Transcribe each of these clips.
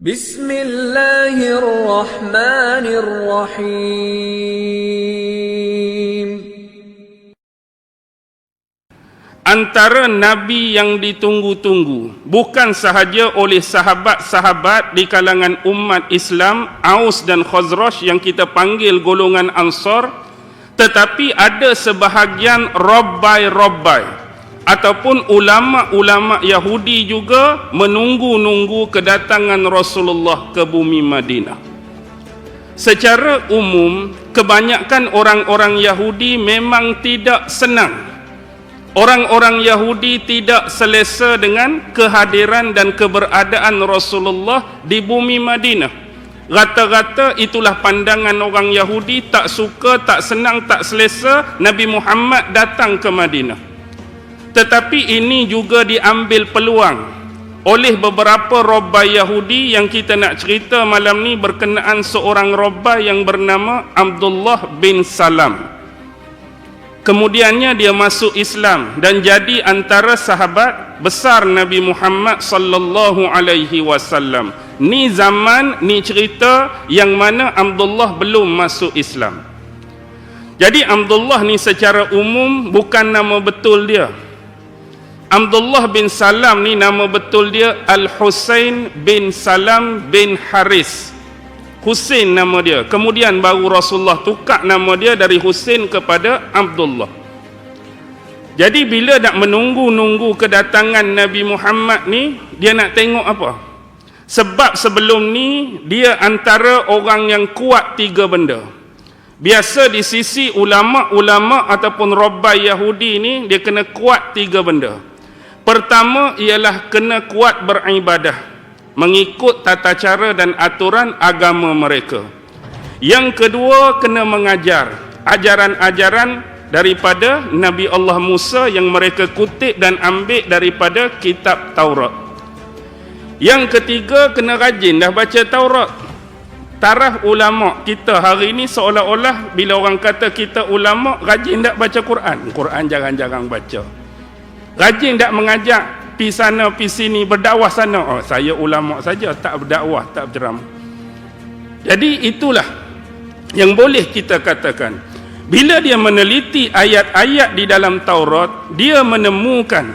Bismillahirrahmanirrahim. Antara Nabi yang ditunggu-tunggu bukan sahaja oleh sahabat-sahabat di kalangan umat Islam, Aus dan Khazraj yang kita panggil golongan Ansar, tetapi ada sebahagian Rabbai ataupun ulama-ulama Yahudi juga menunggu-nunggu kedatangan Rasulullah ke bumi Madinah. Secara umum, kebanyakan orang-orang Yahudi memang tidak senang. Orang-orang Yahudi tidak selesa dengan kehadiran dan keberadaan Rasulullah di bumi Madinah. Rata-rata itulah pandangan orang Yahudi, tak suka, tak senang, tak selesa Nabi Muhammad datang ke Madinah. Tetapi ini juga diambil peluang oleh beberapa Rabbai Yahudi yang kita nak cerita malam ni berkenaan seorang Rabbai yang bernama Abdullah bin Salam. Kemudiannya dia masuk Islam dan jadi antara sahabat besar Nabi Muhammad sallallahu alaihi wasallam. Ni zaman, ni cerita yang mana Abdullah belum masuk Islam. Jadi Abdullah ni secara umum bukan nama betul dia. Abdullah bin Salam ni nama betul dia Al-Husain bin Salam bin Haris. Husain nama dia. Kemudian baru Rasulullah tukar nama dia dari Husain kepada Abdullah. Jadi bila nak menunggu-nunggu kedatangan Nabi Muhammad ni, dia nak tengok apa? Sebab sebelum ni dia antara orang yang kuat tiga benda. Biasa di sisi ulama-ulama ataupun Rabbai Yahudi ni, dia kena kuat tiga benda. Pertama ialah kena kuat beribadah, mengikut tata cara dan aturan agama mereka. Yang kedua, kena mengajar ajaran-ajaran daripada Nabi Allah Musa yang mereka kutip dan ambil daripada kitab Taurat. Yang ketiga, kena rajin dah baca Taurat. Taraf ulama kita hari ini seolah-olah bila orang kata kita ulama, rajin tak baca Quran. Quran jarang-jarang baca. Rajin tak mengajak pi sana pi sini, berdakwah sana. Oh, saya ulama saja, tak berdakwah, tak berceramah. Jadi itulah yang boleh kita katakan. Bila dia meneliti ayat-ayat di dalam Taurat, dia menemukan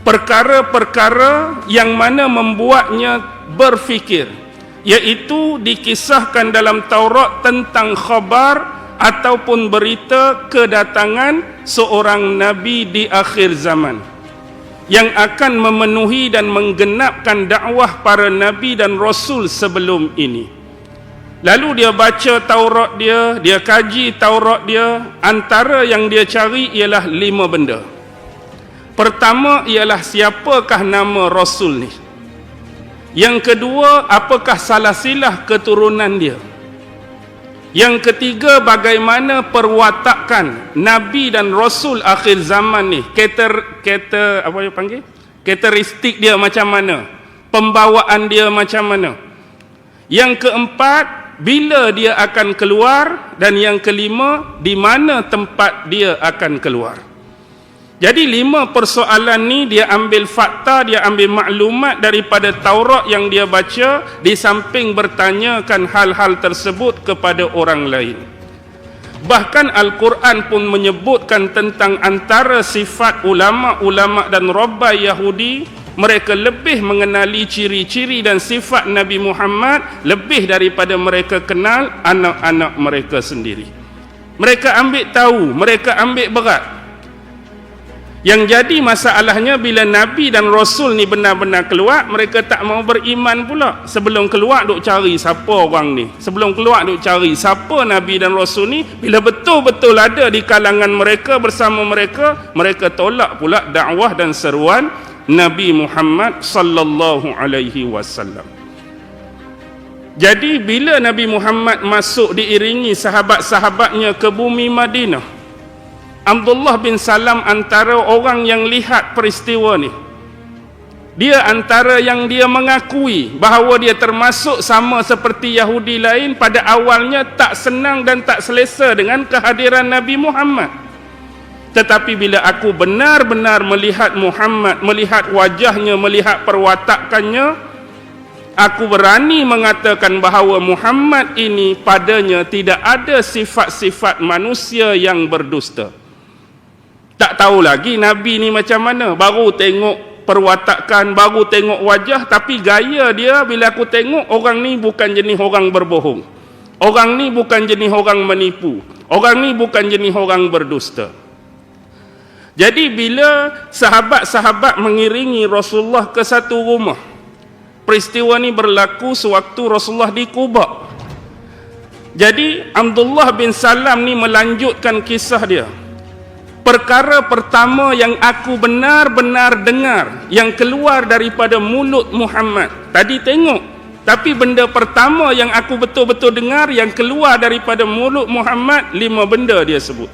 perkara-perkara yang mana membuatnya berfikir, iaitu dikisahkan dalam Taurat tentang khabar ataupun berita kedatangan seorang nabi di akhir zaman yang akan memenuhi dan menggenapkan dakwah para nabi dan rasul sebelum ini. Lalu dia baca Taurat dia kaji Taurat dia. Antara yang dia cari ialah 5 benda. Pertama ialah siapakah nama rasul ni. Yang kedua, apakah salasilah keturunan dia. Yang ketiga, bagaimana perwatakan Nabi dan Rasul akhir zaman ni. Karakteristik dia macam mana, pembawaan dia macam mana. Yang keempat, bila dia akan keluar. Dan yang kelima, di mana tempat dia akan keluar. Jadi 5 persoalan ni dia ambil fakta, dia ambil maklumat daripada Taurat yang dia baca, di samping bertanyakan hal-hal tersebut kepada orang lain. Bahkan Al-Quran pun menyebutkan tentang antara sifat ulama-ulama dan Rabbai Yahudi, mereka lebih mengenali ciri-ciri dan sifat Nabi Muhammad lebih daripada mereka kenal anak-anak mereka sendiri. Mereka ambil tahu, mereka ambil berat. Yang jadi masalahnya bila Nabi dan Rasul ni benar-benar keluar, mereka tak mau beriman pula. Sebelum keluar duk cari siapa orang ni. Sebelum keluar duk cari siapa Nabi dan Rasul ni. Bila betul-betul ada di kalangan mereka bersama mereka, mereka tolak pula dakwah dan seruan Nabi Muhammad sallallahu alaihi wasallam. Jadi bila Nabi Muhammad masuk diiringi sahabat-sahabatnya ke bumi Madinah, Abdullah bin Salam antara orang yang lihat peristiwa ni. Dia antara yang dia mengakui bahawa dia termasuk sama seperti Yahudi lain pada awalnya tak senang dan tak selesa dengan kehadiran Nabi Muhammad. Tetapi bila aku benar-benar melihat Muhammad, melihat wajahnya, melihat perwatakannya, Aku berani mengatakan bahawa Muhammad ini padanya tidak ada sifat-sifat manusia yang berdusta. Tak tahu lagi Nabi ni macam mana. Baru tengok perwatakan, baru tengok wajah, tapi gaya dia bila aku tengok, orang ni bukan jenis orang berbohong. Orang ni bukan jenis orang menipu. Orang ni bukan jenis orang berdusta. Jadi bila sahabat-sahabat mengiringi Rasulullah ke satu rumah, peristiwa ni berlaku sewaktu Rasulullah di Quba. Jadi Abdullah bin Salam ni melanjutkan kisah dia. Perkara pertama yang aku benar-benar dengar yang keluar daripada mulut Muhammad. Tadi tengok, tapi benda pertama yang aku betul-betul dengar yang keluar daripada mulut Muhammad, 5 benda dia sebut.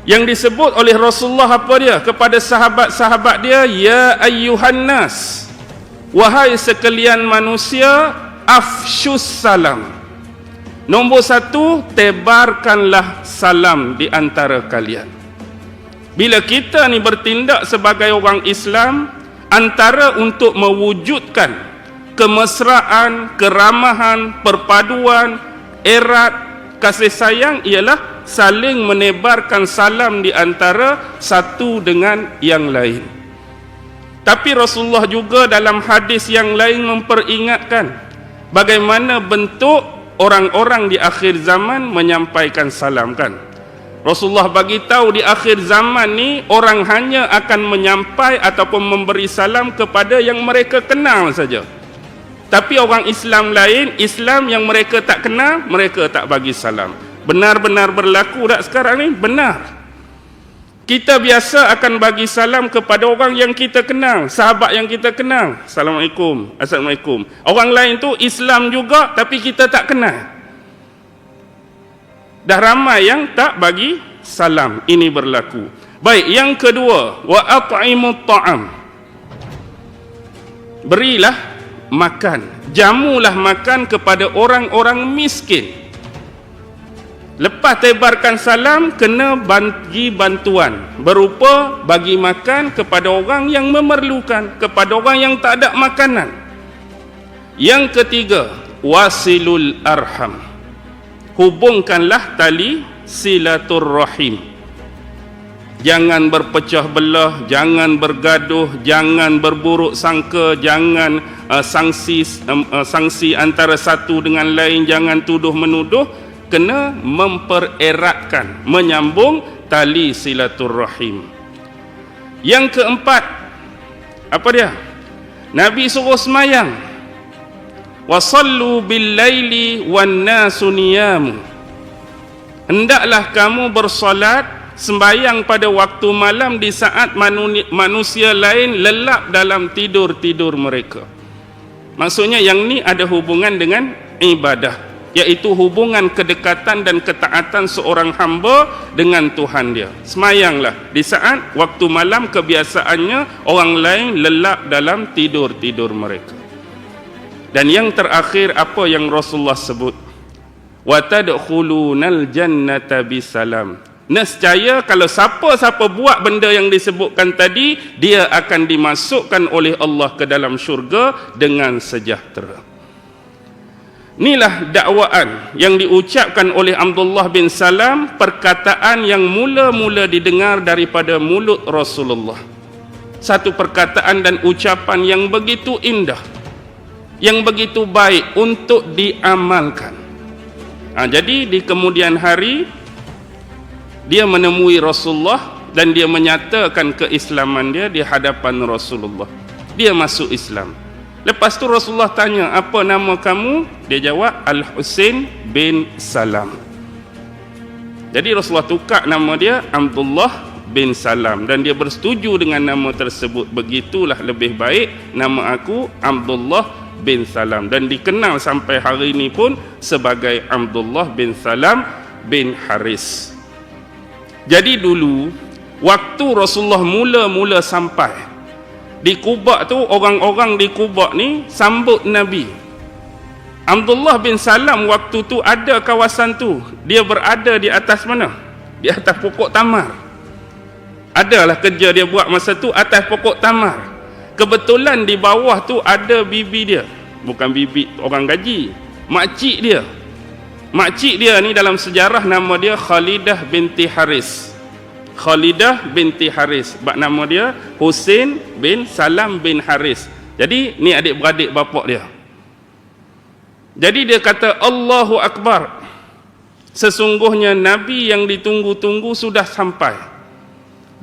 Yang disebut oleh Rasulullah apa dia? Kepada sahabat-sahabat dia, ya ayyuhan nas, wahai sekalian manusia, afshus salam. Nombor 1, tebarkanlah salam di antara kalian. Bila kita ni bertindak sebagai orang Islam, antara untuk mewujudkan kemesraan, keramahan, perpaduan, erat, kasih sayang ialah saling menebarkan salam di antara satu dengan yang lain. Tapi Rasulullah juga dalam hadis yang lain memperingatkan bagaimana bentuk orang-orang di akhir zaman menyampaikan salam kan. Rasulullah bagi tahu di akhir zaman ni orang hanya akan menyampai ataupun memberi salam kepada yang mereka kenal saja. Tapi orang Islam lain, Islam yang mereka tak kenal, mereka tak bagi salam. Benar-benar berlaku tak sekarang ni? Benar. Kita biasa akan bagi salam kepada orang yang kita kenal, sahabat yang kita kenal. Assalamualaikum, Assalamualaikum. Orang lain tu Islam juga tapi kita tak kenal. Dah ramai yang tak bagi salam. Ini berlaku. Baik, yang kedua, wa at'imut ta'am. Berilah makan, jamulah makan kepada orang-orang miskin. Lepas tebarkan salam, kena bagi bantuan berupa bagi makan kepada orang yang memerlukan, kepada orang yang tak ada makanan. Yang ketiga, wasilul arham. Hubungkanlah tali silaturrahim. Jangan berpecah belah, jangan bergaduh, jangan berburuk sangka, jangan sangsi antara satu dengan lain, jangan tuduh menuduh. Kena mempereratkan, menyambung tali silaturrahim. Yang keempat, apa dia? Nabi suruh semayang. Wasallu bil laili wan nasu niyam. Hendaklah kamu bersolat, sembayang pada waktu malam di saat manusia lain lelap dalam tidur-tidur mereka. Maksudnya yang ni ada hubungan dengan ibadah, iaitu hubungan kedekatan dan ketaatan seorang hamba dengan Tuhan dia. Semayanglah di saat waktu malam kebiasaannya orang lain lelap dalam tidur-tidur mereka. Dan yang terakhir, apa yang Rasulullah sebut? Wa tadkhulunal jannata bisalam. Nescaya kalau siapa-siapa buat benda yang disebutkan tadi, dia akan dimasukkan oleh Allah ke dalam syurga dengan sejahtera. Inilah dakwaan yang diucapkan oleh Abdullah bin Salam, perkataan yang mula-mula didengar daripada mulut Rasulullah. Satu perkataan dan ucapan yang begitu indah, yang begitu baik untuk diamalkan. Jadi di kemudian hari dia menemui Rasulullah dan dia menyatakan keislaman dia di hadapan Rasulullah. Dia masuk Islam. Lepas tu Rasulullah tanya, apa nama kamu? Dia jawab, Al-Husain bin Salam. Jadi Rasulullah tukar nama dia Abdullah bin Salam dan dia bersetuju dengan nama tersebut. Begitulah lebih baik, nama aku Abdullah bin Salam, dan dikenal sampai hari ini pun sebagai Abdullah bin Salam bin Haris. Jadi dulu waktu Rasulullah mula-mula sampai di Quba tu, orang-orang di Quba ni sambut Nabi. Abdullah bin Salam waktu tu ada kawasan tu, dia berada di atas mana? Di atas pokok tamar. Adalah kerja dia buat masa tu atas pokok tamar. Kebetulan di bawah tu ada bibi dia, bukan bibi orang gaji, makcik dia. Makcik dia ni dalam sejarah nama dia Khalidah binti Haris. Khalidah binti Haris. Bak nama dia Husain bin Salam bin Haris. Jadi ni adik-beradik bapak dia. Jadi dia kata, Allahu Akbar. Sesungguhnya Nabi yang ditunggu-tunggu sudah sampai.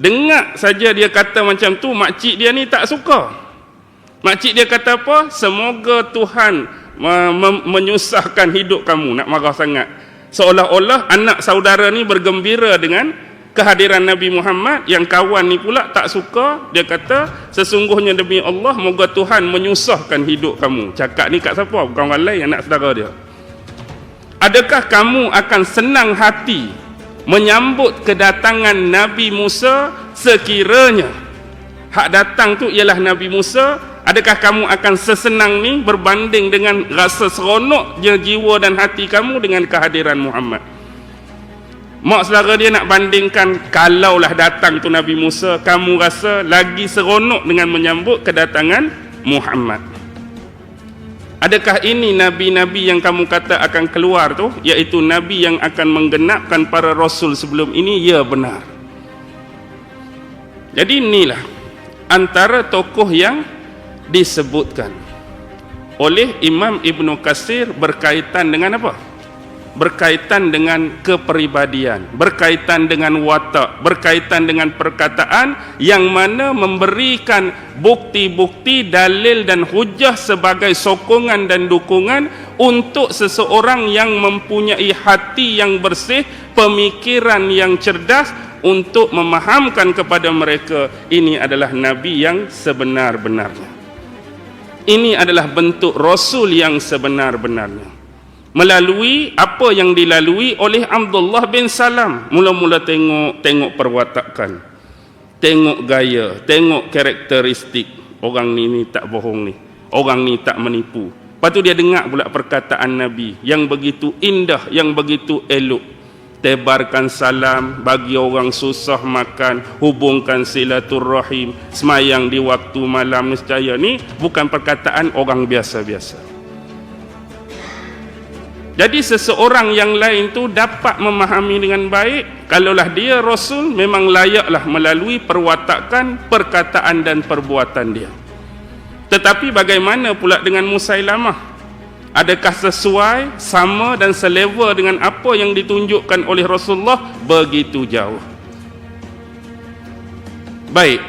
Dengar saja dia kata macam tu, makcik dia ni tak suka. Makcik dia kata apa? Semoga Tuhan menyusahkan hidup kamu. Nak marah sangat. Seolah-olah anak saudara ni bergembira dengan kehadiran Nabi Muhammad. Yang kawan ni pula tak suka. Dia kata, sesungguhnya demi Allah, moga Tuhan menyusahkan hidup kamu. Cakap ni kat siapa? Bukan orang lain, anak saudara dia. Adakah kamu akan senang hati menyambut kedatangan Nabi Musa sekiranya hak datang tu ialah Nabi Musa? Adakah kamu akan sesenang ni berbanding dengan rasa seronok jiwa dan hati kamu dengan kehadiran Muhammad? Mak saudara dia nak bandingkan, kalaulah datang tu Nabi Musa, kamu rasa lagi seronok dengan menyambut kedatangan Muhammad. Adakah ini Nabi-Nabi yang kamu kata akan keluar tu, iaitu Nabi yang akan menggenapkan para Rasul sebelum ini? Ya, benar. Jadi inilah antara tokoh yang disebutkan oleh Imam Ibn Katsir berkaitan dengan apa? Berkaitan dengan kepribadian, berkaitan dengan watak, berkaitan dengan perkataan yang mana memberikan bukti-bukti, dalil dan hujah sebagai sokongan dan dukungan untuk seseorang yang mempunyai hati yang bersih, pemikiran yang cerdas, untuk memahamkan kepada mereka ini adalah Nabi yang sebenar-benarnya. Ini adalah bentuk Rasul yang sebenar-benarnya. Melalui apa yang dilalui oleh Abdullah bin Salam. Mula-mula tengok perwatakan, tengok gaya, tengok karakteristik. Orang ni tak bohong ni, orang ni tak menipu. Lepas tu dia dengar pula perkataan Nabi yang begitu indah, yang begitu elok. Tebarkan salam bagi orang susah makan, hubungkan silaturrahim, semayang di waktu malam. Nescaya ni bukan perkataan orang biasa-biasa. Jadi seseorang yang lain tu dapat memahami dengan baik, kalaulah dia Rasul, memang layaklah melalui perwatakan, perkataan dan perbuatan dia. Tetapi bagaimana pula dengan Musailamah? Adakah sesuai, sama dan selevel dengan apa yang ditunjukkan oleh Rasulullah? Begitu jauh. Baik.